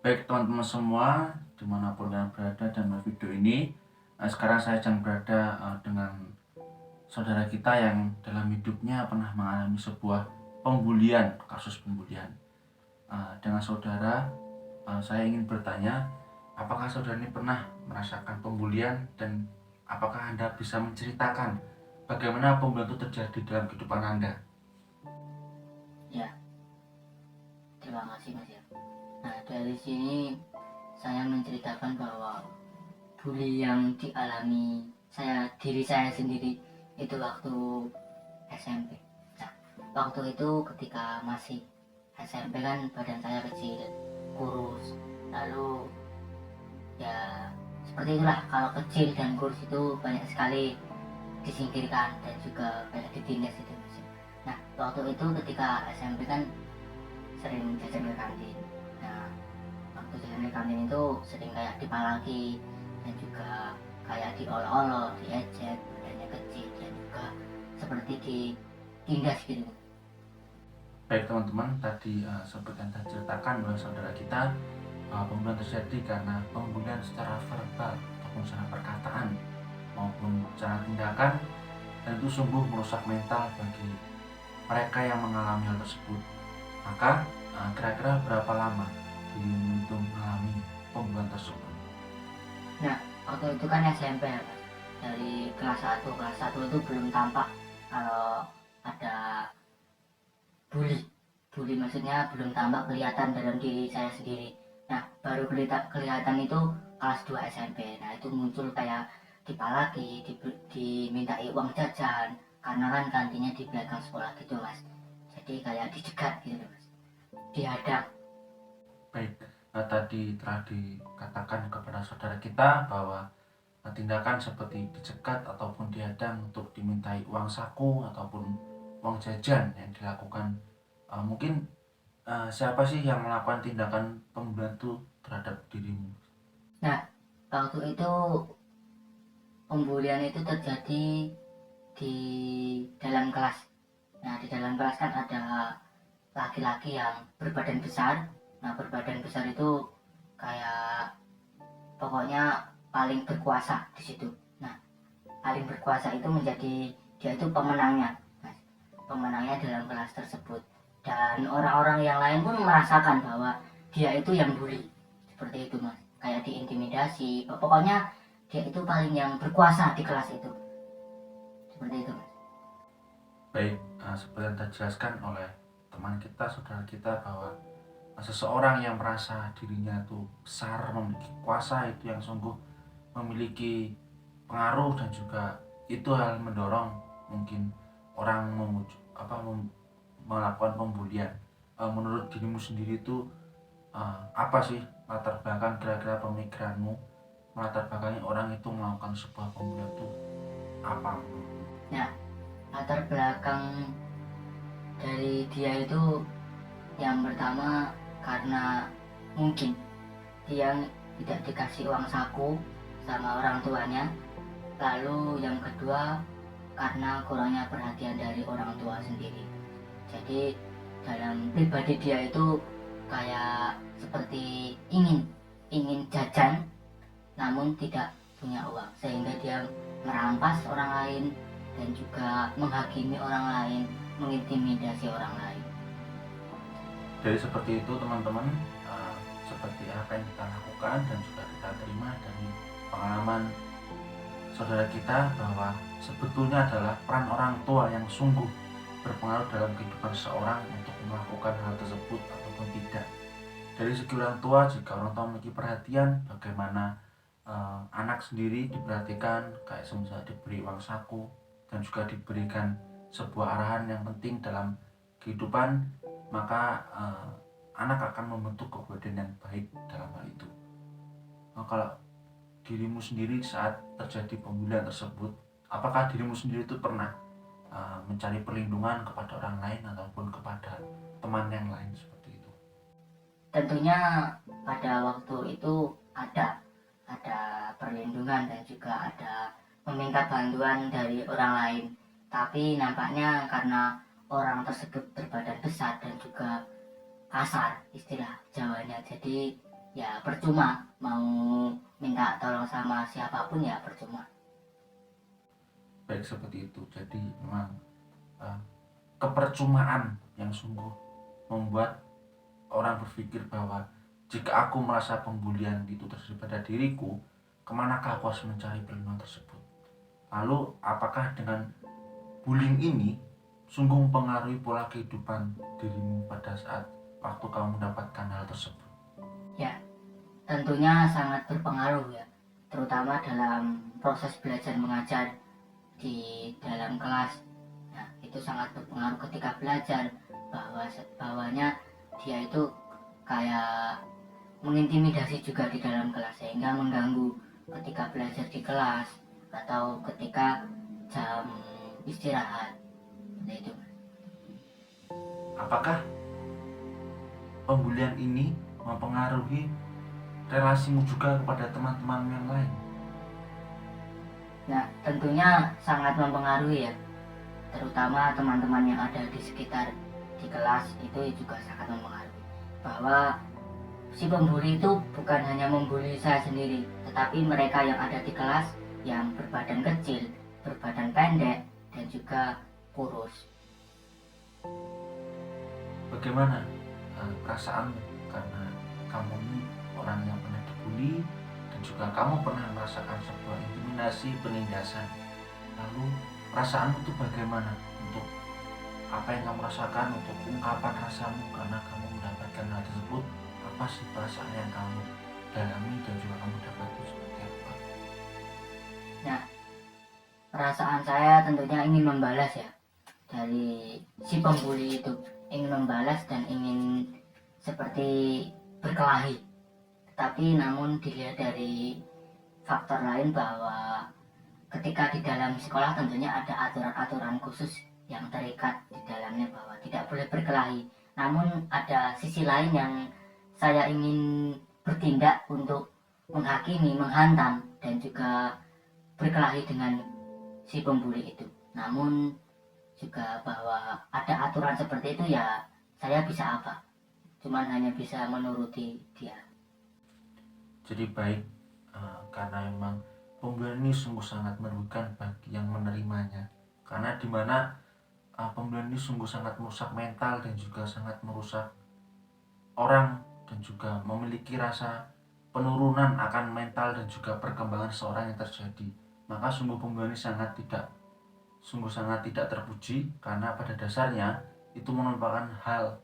Baik teman-teman semua, dimanapun kalian berada dalam video ini, sekarang saya sedang berada dengan saudara kita yang dalam hidupnya pernah mengalami sebuah pembulian, kasus pembulian. Dengan saudara, saya ingin bertanya, apakah saudara ini pernah merasakan pembulian dan apakah Anda bisa menceritakan bagaimana pembulian itu terjadi dalam kehidupan Anda? Ya, terima kasih Mas ya. Nah, dari sini saya menceritakan bahwa bully yang dialami diri saya sendiri itu waktu SMP. Nah, waktu itu ketika masih SMP kan badan saya kecil, kurus, lalu ya seperti itulah, kalau kecil dan kurus itu banyak sekali disingkirkan dan juga banyak ditindas itu Mas. Nah, waktu itu ketika SMP kan sering jajan ke kantin. Nah, waktu jajan ke kantin itu sering kayak dipalaki dan juga kayak diolok-olok, diejek, badannya kecil dan juga seperti ditindas gitu. Baik teman-teman, tadi seperti yang saya ceritakan oleh saudara kita, pembulian terjadi karena pembulian secara verbal ataupun secara perkataan maupun secara tindakan, dan itu sungguh merusak mental bagi mereka yang mengalami hal tersebut. Maka kira-kira berapa lama dirimu itu mengalami pembulian tersebut? Nah, waktu itu kan SMP ya Mas. Dari kelas 1 itu belum tampak kalau ada bully. Bully maksudnya belum tampak kelihatan dalam diri saya sendiri. Nah, baru kelihatan itu kelas 2 SMP. Nah, itu muncul kayak dipalaki, dimintai uang jajan, karena kan kantinnya di belakang sekolah gitu Mas. Jadi kayak dicegat gitu Mas, dihadang. Baik, tadi telah dikatakan kepada saudara kita bahwa tindakan seperti dicegat ataupun dihadang untuk dimintai uang saku ataupun uang jajan yang dilakukan. Mungkin siapa sih yang melakukan tindakan pembulian itu terhadap dirimu? Nah, waktu itu pembulian itu terjadi di dalam kelas. Nah, di dalam kelas kan ada laki-laki yang berbadan besar. Nah, berbadan besar itu kayak pokoknya paling berkuasa di situ. Nah, paling berkuasa itu menjadi dia itu pemenangnya, Mas. Pemenangnya dalam kelas tersebut. Dan orang-orang yang lain pun merasakan bahwa dia itu yang bully. Seperti itu, Mas. Kayak diintimidasi. Pokoknya dia itu paling yang berkuasa di kelas itu. Seperti itu, Mas. Baik, seperti yang dijelaskan oleh teman kita, saudara kita, bahwa seseorang yang merasa dirinya itu besar, memiliki kuasa, itu yang sungguh memiliki pengaruh, dan juga itu hal mendorong mungkin orang melakukan pembulian. Menurut dirimu sendiri itu apa sih latar belakang, kira-kira pemikiranmu melatar belakangi orang itu melakukan sebuah pembulian itu apa menurutmu? Nah, latar belakang dari dia itu yang pertama karena mungkin dia tidak dikasih uang saku sama orang tuanya. Lalu yang kedua karena kurangnya perhatian dari orang tua sendiri. Jadi dalam pribadi dia itu kayak seperti ingin ingin jajan namun tidak punya uang, sehingga dia merampas orang lain dan juga menghakimi orang lain, mengintimidasi orang lain. Jadi seperti itu teman-teman, seperti apa yang kita lakukan dan juga kita terima dari pengalaman saudara kita, bahwa sebetulnya adalah peran orang tua yang sungguh berpengaruh dalam kehidupan seseorang untuk melakukan hal tersebut ataupun tidak. Dari segi orang tua, jika orang tua memiliki perhatian, bagaimana anak sendiri diperhatikan, kayak semisal diberi uang saku dan juga diberikan sebuah arahan yang penting dalam kehidupan, maka anak akan membentuk kepribadian yang baik dalam hal itu. Kalau dirimu sendiri saat terjadi pembulian tersebut, apakah dirimu sendiri itu pernah mencari perlindungan kepada orang lain ataupun kepada teman yang lain seperti itu? Tentunya pada waktu itu ada perlindungan dan juga ada meminta bantuan dari orang lain. Tapi nampaknya karena orang tersebut berbadan besar dan juga kasar, istilah Jawanya, jadi ya percuma, mau minta tolong sama siapapun ya percuma. Baik, seperti itu. Jadi memang kepercumaan yang sungguh membuat orang berpikir bahwa jika aku merasa pembulian itu terjadi pada diriku, kemanakah aku harus mencari perlindungan tersebut? Lalu apakah dengan bullying ini sungguh mempengaruhi pola kehidupan dirimu pada saat waktu kamu mendapatkan hal tersebut? Ya, tentunya sangat berpengaruh ya, terutama dalam proses belajar mengajar di dalam kelas. Nah, itu sangat berpengaruh ketika belajar, bahwanya dia itu kayak mengintimidasi juga di dalam kelas, sehingga mengganggu ketika belajar di kelas atau ketika jam istirahat. Seperti itu. Apakah pembulian ini mempengaruhi relasimu juga kepada teman-teman yang lain? Nah, tentunya sangat mempengaruhi ya, terutama teman-teman yang ada di sekitar di kelas itu juga sangat mempengaruhi. Bahwa si pembuli itu bukan hanya membuli saya sendiri, tetapi mereka yang ada di kelas yang berbadan kecil, berbadan pendek, dan juga kurus. Bagaimana perasaanmu karena kamu ini orang yang pernah dibully dan juga kamu pernah merasakan sebuah intimidasi, penindasan? Lalu perasaanmu itu bagaimana untuk apa yang kamu rasakan, untuk ungkapan rasamu karena kamu mendapatkan hal tersebut? Apa sih perasaan yang kamu dalami dan juga kamu dapat itu seperti apa? Nah, perasaan saya tentunya ingin membalas ya, dari si pembuli itu ingin membalas dan ingin seperti berkelahi. Tetapi namun dilihat dari faktor lain, bahwa ketika di dalam sekolah tentunya ada aturan-aturan khusus yang terikat di dalamnya bahwa tidak boleh berkelahi. Namun ada sisi lain yang saya ingin bertindak untuk menghakimi, menghantam, dan juga berkelahi dengan si pembuli itu. Namun juga bahwa ada aturan seperti itu, ya saya bisa apa? Cuman hanya bisa menuruti dia. Jadi baik, karena memang pembulian ini sungguh sangat merugikan bagi yang menerimanya, karena dimana pembulian ini sungguh sangat merusak mental dan juga sangat merusak orang dan juga memiliki rasa penurunan akan mental dan juga perkembangan seorang yang terjadi. Maka sungguh pembulian ini sungguh sangat tidak terpuji, karena pada dasarnya itu merupakan hal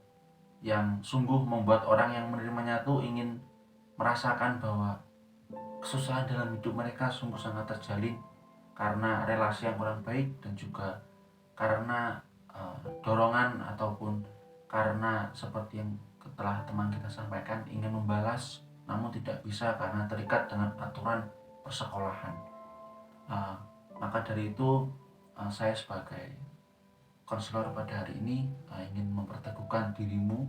yang sungguh membuat orang yang menerimanya itu ingin merasakan bahwa kesusahan dalam hidup mereka sungguh sangat terjalin karena relasi yang kurang baik dan juga karena dorongan ataupun karena seperti yang telah teman kita sampaikan, ingin membalas namun tidak bisa karena terikat dengan aturan persekolahan. Maka dari itu saya sebagai konselor pada hari ini ingin memperteguhkan dirimu,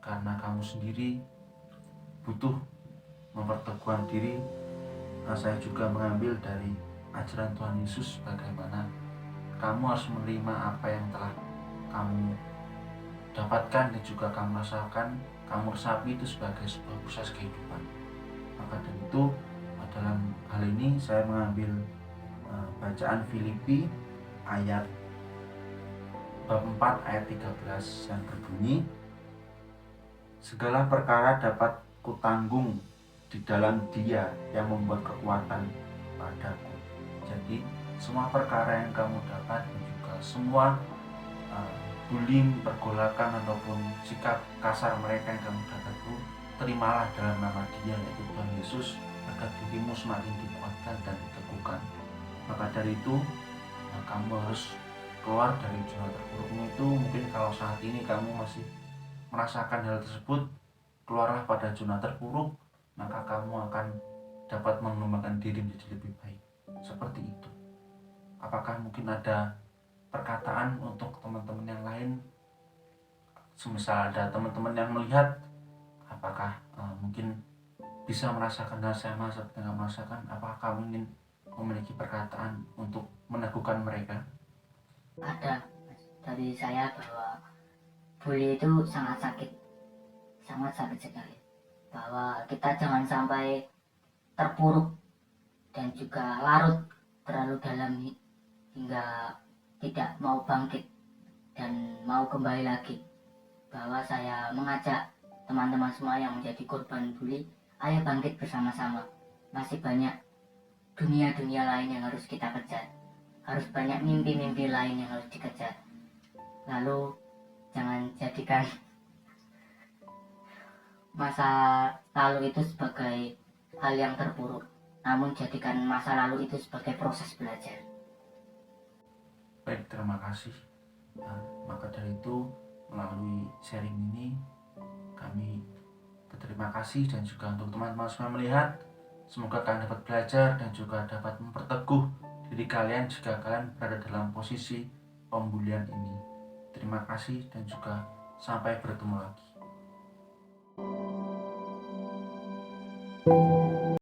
karena kamu sendiri butuh memperteguhkan diri. Saya juga mengambil dari ajaran Tuhan Yesus bagaimana kamu harus menerima apa yang telah kamu dapatkan dan juga kamu rasakan, kamu resapi itu sebagai sebuah proses kehidupan. Maka dari itu dalam hal ini saya mengambil bacaan Filipi ayat bab 4 ayat 13 yang berbunyi, segala perkara dapat kutanggung di dalam Dia yang membuat kekuatan padaku. Jadi semua perkara yang kamu dapat dan juga semua bullying, pergolakan ataupun sikap kasar mereka yang kamu dapat itu terimalah dalam nama Dia, yaitu Tuhan Yesus, agar dirimu semakin dikuatkan dan diteguhkan. Maka dari itu kamu harus keluar dari zona terpurukmu itu. Mungkin kalau saat ini kamu masih merasakan hal tersebut, keluarlah pada zona terpuruk, maka kamu akan dapat mengembangkan diri menjadi lebih baik. Seperti itu. Apakah mungkin ada perkataan untuk teman-teman yang lain? Semisal ada teman-teman yang melihat, apakah mungkin bisa merasakan hal sama seperti yang kamu rasakan? Apakah kamu ingin memiliki perkataan untuk meneguhkan mereka? Ada dari saya, bahwa bully itu sangat sakit sekali. bahwa kita jangan sampai terpuruk dan juga larut terlalu dalam hingga tidak mau bangkit dan mau kembali lagi. Bahwa saya mengajak teman-teman semua yang menjadi korban bully, ayo bangkit bersama-sama. Masih banyak dunia-dunia lain yang harus kita kejar, harus banyak mimpi-mimpi lain yang harus dikejar. Lalu jangan jadikan masa lalu itu sebagai hal yang terburuk, namun jadikan masa lalu itu sebagai proses belajar. Baik, terima kasih. Nah, maka dari itu melalui sharing ini kami berterima kasih, dan juga untuk teman-teman semua melihat, semoga kalian dapat belajar dan juga dapat memperteguh diri kalian jika kalian berada dalam posisi pembulian ini. Terima kasih dan juga sampai bertemu lagi.